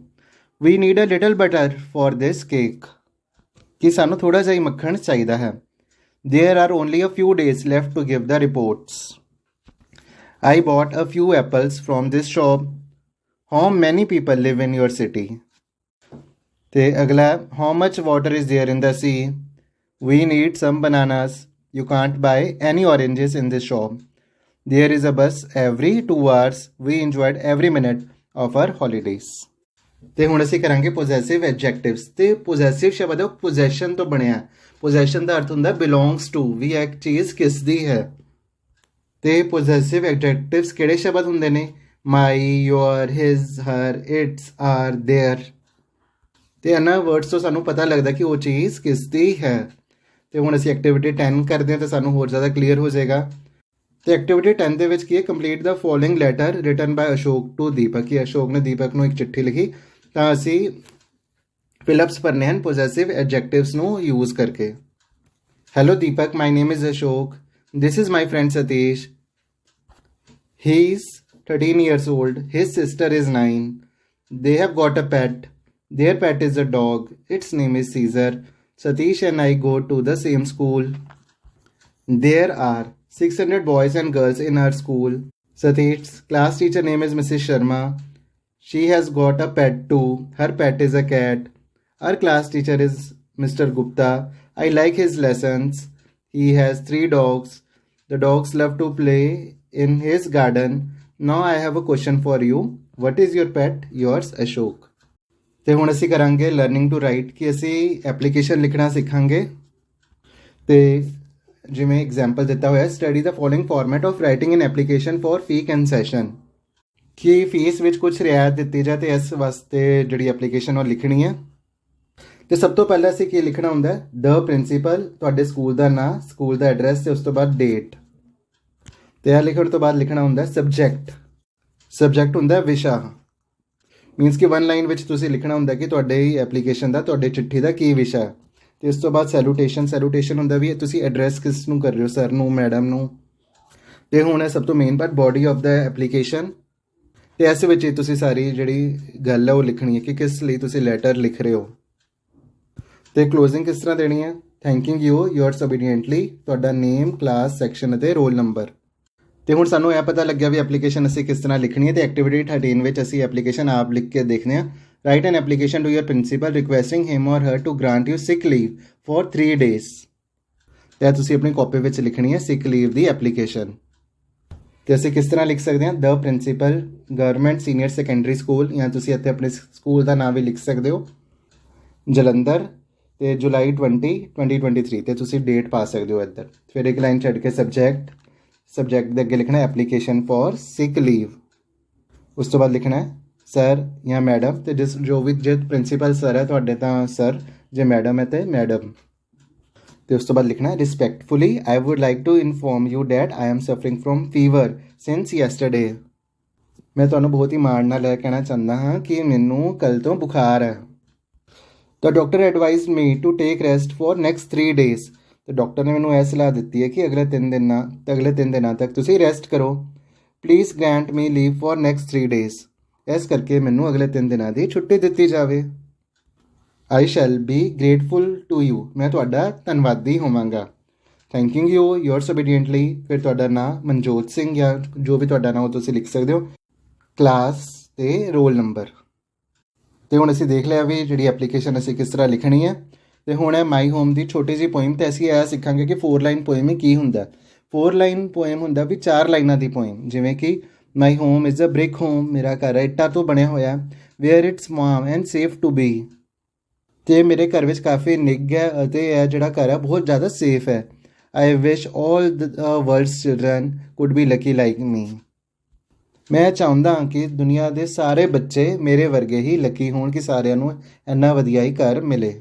We need a little butter for this cake, ਕਿ ਸਾਨੂੰ ਥੋੜਾ ਜਿਹਾ ਮੱਖਣ ਚਾਹੀਦਾ ਹੈ। There are only a few days left to give the reports. I bought a few apples from this shop. How many people live in your city? ਤੇ ਅਗਲਾ how much water is there in the sea? We need some bananas. You can't buy any oranges in this shop. There is a bus every 2 hours. We enjoyed every minute of our holidays. ਤੇ ਹੁਣ ਅਸੀਂ ਕਰਾਂਗੇ possessive ਐਡਜੈਕਟਿਵਸ। ਤੇ possessive ਸ਼ਬਦ ਹੈ possession ਤੋਂ ਬਣਿਆ। Possession ਦਾ ਅਰਥ ਹੁੰਦਾ ਬਿਲੋਂਗਸ ਟੂ, ਵੀ ਇੱਕ ਚੀਜ਼ ਕਿਸ ਦੀ ਹੈ। ਤੇ ਪੋਜੈਸਿਵ ਐਡਜੈਕਟਿਵਸ ਕਿਹੜੇ ਸ਼ਬਦ ਹੁੰਦੇ ਨੇ? ਮਾਈ, ਯੋਰ, his, Har, it's, R, there. ਤੇ ਇਹਨਾਂ ਵਰਡਸ ਤੋਂ ਸਾਨੂੰ ਪਤਾ ਲੱਗਦਾ ਕਿ ਉਹ ਚੀਜ਼ ਕਿਸ ਦੀ ਹੈ। ਤੇ ਹੁਣ ਅਸੀਂ ਐਕਟੀਵਿਟੀ 10 ਕਰਦੇ ਹਾਂ ਤਾਂ ਸਾਨੂੰ ਹੋਰ ਜ਼ਿਆਦਾ ਕਲੀਅਰ ਹੋ ਜਾਏਗਾ। ਤੇ ਐਕਟੀਵਿਟੀ 10 ਦੇ ਵਿੱਚ ਕੀ ਹੈ? Complete the following letter written ਬਾय Ashok to ਦੀਪਕ, ਕਿ ਅਸ਼ੋਕ ਨੇ ਦੀਪਕ ਨੂੰ ਇੱਕ ਚਿੱਠੀ ਲਿਖੀ। ਤਾਂ ਅਸੀਂ ਫਿਲਅਪਸ ਭਰਨੇ ਹਨ ਪੋਜੈਸਿਵ ਐਡਜੈਕਟਿਵਸ ਨੂੰ ਯੂਜ਼ ਕਰਕੇ। Hello Deepak, my name is Ashok, this is my friend Satish, he is 13 years old, his sister is 9, they have got a pet, their pet is a dog, its name is Caesar, Satish and I go to the same school. There are 600 boys and girls in our school. Satish's class teacher name is Mrs. Sharma. She has got a pet too. Her pet is a cat. Our class teacher is Mr. Gupta. I like his lessons. He has 3 dogs. The dogs love to play in his garden. Now I have a question for you. What is your pet? Yours, Ashok. ਤੇ ਹੁਣ ਅਸੀਂ ਕਰਾਂਗੇ learning to right, ਕਿ ਅਸੀਂ application ਲਿਖਣਾ ਸਿੱਖਾਂਗੇ। ਤੇ ਜਿਵੇਂ ਐਗਜ਼ਾਮਪਲ ਦਿੱਤਾ ਹੋਇਆ, study the following format of writing an application for fee concession, ਕਿ ਫੀਸ ਵਿੱਚ ਕੁਝ ਰਿਆਇਤ ਦਿੱਤੀ ਜਾਏ ਤੇ ਇਸ ਵਾਸਤੇ ਜਿਹੜੀ ਐਪਲੀਕੇਸ਼ਨ ਉਹ ਲਿਖਣੀ ਹੈ। ਤੇ ਸਭ ਤੋਂ ਪਹਿਲਾਂ ਅਸੀਂ ਕੀ ਲਿਖਣਾ ਹੁੰਦਾ ਹੈ, ਦ ਪ੍ਰਿੰਸੀਪਲ, ਤੁਹਾਡੇ ਸਕੂਲ ਦਾ ਨਾਂ, ਸਕੂਲ ਦਾ ਐਡਰੈਸ ਤੇ ਉਸ ਤੋਂ ਬਾਅਦ ਡੇਟ। ਤੇ ਇਹ ਲਿਖਣ ਤੋਂ ਬਾਅਦ ਲਿਖਣਾ ਹੁੰਦਾ ਸਬਜੈਕਟ। ਸਬਜੈਕਟ ਹੁੰਦਾ ਵਿਸ਼ਾ, ਮੀਨਸ ਕਿ 1 ਲਾਈਨ ਵਿੱਚ ਤੁਸੀਂ ਲਿਖਣਾ ਹੁੰਦਾ ਕਿ ਤੁਹਾਡੇ ਐਪਲੀਕੇਸ਼ਨ ਦਾ, ਤੁਹਾਡੇ ਚਿੱਠੀ ਦਾ ਕੀ ਵਿਸ਼ਾ ਹੈ। ਤੇ ਉਸ ਤੋਂ ਬਾਅਦ ਸੈਲੂਟੇਸ਼ਨ ਹੁੰਦਾ ਵੀ ਤੁਸੀਂ ਐਡਰੈਸ ਕਿਸ ਨੂੰ ਕਰ ਰਹੇ ਹੋ, ਸਰ ਨੂੰ, ਮੈਡਮ ਨੂੰ। ਤੇ ਹੁਣ ਸਭ ਤੋਂ main part, body of the application. ਤੇ ਇਸ ਵਿੱਚ ਤੁਸੀਂ ਸਾਰੀ ਜਿਹੜੀ ਗੱਲ ਹੈ ਉਹ ਲਿਖਣੀ ਹੈ ਕਿ ਕਿਸ ਲਈ ਤੁਸੀਂ ਲੈਟਰ ਲਿਖ ਰਹੇ ਹੋ। ਤੇ ਕਲੋਜ਼ਿੰਗ ਕਿਸ ਤਰ੍ਹਾਂ ਦੇਣੀ ਹੈ, ਥੈਂਕਿੰਗ ਯੂ ਯੋਰਸ ਓਬੀਡੀਐਂਟਲੀ, ਤੁਹਾਡਾ ਨੇਮ, ਕਲਾਸ, ਸੈਕਸ਼ਨ ਅਤੇ ਰੋਲ ਨੰਬਰ। ਤੇ ਹੁਣ ਸਾਨੂੰ ਇਹ ਪਤਾ ਲੱਗਿਆ ਵੀ ਐਪਲੀਕੇਸ਼ਨ ਅਸੀਂ ਕਿਸ ਤਰ੍ਹਾਂ ਲਿਖਣੀ ਹੈ। ਤੇ ਐਕਟੀਵਿਟੀ 13 ਵਿੱਚ ਅਸੀਂ ਐਪਲੀਕੇਸ਼ਨ ਆਪ ਲਿਖ ਕੇ ਦੇਖਦੇ ਹਾਂ। Right N application to your principal requesting ਹਿਮ ਔਰ ਹਰ to grant you sick leave for 3 days। ਤੇ ਤੁਸੀਂ ਆਪਣੀ ਕਾਪੀ ਵਿੱਚ ਲਿਖਣੀ ਹੈ ਸਿਕ ਲੀਵ ਦੀ ਐਪਲੀਕੇਸ਼ਨ। ਤੇ ਅਸੀਂ ਕਿਸ ਤਰ੍ਹਾਂ ਲਿਖ ਸਕਦੇ ਹਾਂ, ਦ principal, government senior secondary school, ਜਾਂ ਤੁਸੀਂ ਇੱਥੇ ਆਪਣੇ ਸਕੂਲ ਦਾ ਨਾਮ ਵੀ ਲਿਖ ਸਕਦੇ ਹੋ, ਜਲੰਧਰ, ਤੇ ਜੁਲਾਈ 20, 2023। ਤੇ ਤੁਸੀਂ ਡੇਟ ਪਾ ਸਕਦੇ ਹੋ ਇੱਧਰ। ਫਿਰ ਇੱਕ ਲਾਈਨ ਛੱਡ ਕੇ ਸਬਜੈਕਟ ਦੇ ਅੱਗੇ ਲਿਖਣਾ ਐਪਲੀਕੇਸ਼ਨ ਫॉर ਸਿਕ ਲੀਵ। ਉਸ ਤੋਂ ਬਾਅਦ ਲਿਖਣਾ ਹੈ ਸਰ ਜਾਂ ਮੈਡਮ, ਤੇ ਜੇ ਪ੍ਰਿੰਸੀਪਲ ਸਰ ਹੈ ਤੁਹਾਡੇ ਤਾਂ ਸਰ, ਜੇ ਮੈਡਮ ਹੈ ਤੇ ਮੈਡਮ। ਤੇ ਉਸ ਤੋਂ ਬਾਅਦ ਲਿਖਣਾ respectfully I would like to inform you that I am suffering from fever since yesterday. ਮੈਂ ਤੁਹਾਨੂੰ ਬਹੁਤ ਹੀ ਮਾਣ ਨਾਲ ਇਹ ਕਹਿਣਾ ਚਾਹੁੰਦਾ ਹਾਂ ਕਿ ਮੈਨੂੰ ਕੱਲ੍ਹ ਤੋਂ ਬੁਖਾਰ ਹੈ। ਤਾਂ doctor advised me to take rest for next 3 days। ਤੇ ਡਾਕਟਰ ਨੇ ਮੈਨੂੰ ਇਹ ਸਲਾਹ ਦਿੱਤੀ ਹੈ ਕਿ ਅਗਲੇ 3 ਦਿਨਾਂ ਤੱਕ ਤੁਸੀਂ ਰੈਸਟ ਕਰੋ। Please grant me leave for next 3 days। ਇਸ ਕਰਕੇ ਮੈਨੂੰ ਅਗਲੇ 3 ਦਿਨਾਂ ਦੀ ਛੁੱਟੀ ਦਿੱਤੀ ਜਾਵੇ। ਆਈ shell B grateful to you, ਮੈਂ ਤੁਹਾਡਾ ਧੰਨਵਾਦੀ ਹੋਵਾਂਗਾ। ਥੈਂਕਿੰਗ ਯੂ ਯੋਰਸ ਓਬੀਡੀਐਂਟਲੀ, ਫਿਰ ਤੁਹਾਡਾ ਨਾਂ ਮਨਜੋਤ ਸਿੰਘ ਜਾਂ ਜੋ ਵੀ ਤੁਹਾਡਾ ਨਾਂ ਉਹ ਤੁਸੀਂ ਲਿਖ ਸਕਦੇ ਹੋ, ਕਲਾਸ ਤੇ ਰੋਲ ਨੰਬਰ। ਤੇ ਹੁਣ ਅਸੀਂ ਦੇਖ ਲਿਆ ਵੀ ਜਿਹੜੀ ਐਪਲੀਕੇਸ਼ਨ ਅਸੀਂ ਕਿਸ ਤਰ੍ਹਾਂ ਲਿਖਣੀ ਹੈ। ਤੇ ਹੁਣ ਹੈ ਮਾਈ ਹੋਮ ਦੀ ਛੋਟੀ ਜਿਹੀ ਪੋਇਮ। ਤੇ ਅਸੀਂ ਇਹ ਸਿੱਖਾਂਗੇ ਕਿ 4 ਲਾਈਨ ਪੋਇਮ ਹੀ ਕੀ ਹੁੰਦਾ। 4 ਲਾਈਨ ਪੋਇਮ ਹੁੰਦਾ ਵੀ 4 ਲਾਈਨਾਂ ਦੀ ਪੋਇਮ, ਜਿਵੇਂ ਕਿ ਮਾਈ home is a brick home, ਮੇਰਾ ਘਰ ਇੱਟਾਂ ਤੋਂ ਬਣਿਆ ਹੋਇਆ, wear it's warm and safe to be. ਤੇ ਮੇਰੇ ਘਰ ਵਿੱਚ ਕਾਫੀ ਨਿੱਘ ਹੈ ਅਤੇ ਇਹ ਜਿਹੜਾ ਘਰ ਹੈ ਬਹੁਤ ਜ਼ਿਆਦਾ ਸੇਫ ਹੈ। ਆਈ ਵਿਸ਼ ਆਲ ਦ world's children could B Lucky like ਮੀ। ਮੈਂ ਚਾਹੁੰਦਾ ਹਾਂ ਕਿ ਦੁਨੀਆ ਦੇ ਸਾਰੇ ਬੱਚੇ ਮੇਰੇ ਵਰਗੇ ਹੀ ਲੱਕੀ ਹੋਣ, ਕਿ ਸਾਰਿਆਂ ਨੂੰ ਇੰਨਾ ਵਧੀਆ ਹੀ ਘਰ ਮਿਲੇ।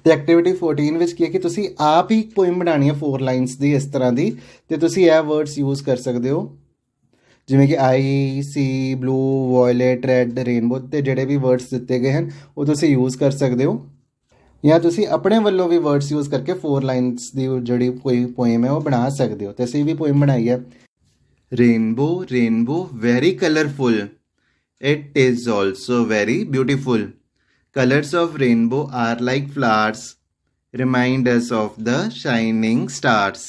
ਤੇ ਐਕਟੀਵਿਟੀ 14 ਵਿੱਚ ਕੀ ਹੈ ਕਿ ਤੁਸੀਂ ਆਪ ਹੀ ਪੋਇਮ ਬਣਾਉਣੀ ਹੈ 4 ਲਾਈਨਸ ਦੀ ਇਸ ਤਰ੍ਹਾਂ ਦੀ। ਤੇ ਤੁਸੀਂ ਇਹ ਵਰਡਸ ਯੂਜ਼ ਕਰ ਸਕਦੇ ਹੋ, ਜਿਵੇਂ ਕਿ ਆਈ, ਸੀ, ਬਲੂ, ਵਾਇਲਟ, ਰੈੱਡ, ਰੇਨਬੋ। ਤੇ ਜਿਹੜੇ ਵੀ ਵਰਡਸ ਦਿੱਤੇ ਗਏ ਹਨ ਉਹ ਤੁਸੀਂ ਯੂਜ਼ ਕਰ ਸਕਦੇ ਹੋ, ਜਾਂ ਤੁਸੀਂ ਆਪਣੇ ਵੱਲੋਂ ਵੀ ਵਰਡਸ ਯੂਜ਼ ਕਰਕੇ 4 ਲਾਈਨਸ ਦੀ ਜਿਹੜੀ ਕੋਈ ਪੋਇਮ ਹੈ ਉਹ ਬਣਾ ਸਕਦੇ ਹੋ। ਤੇ ਅਸੀਂ ਵੀ ਪੋਇਮ ਬਣਾਈ ਹੈ। Rainbow rainbow very colourful, it is also very beautiful. Colors of rainbow are like flowers, remind us of the shining stars.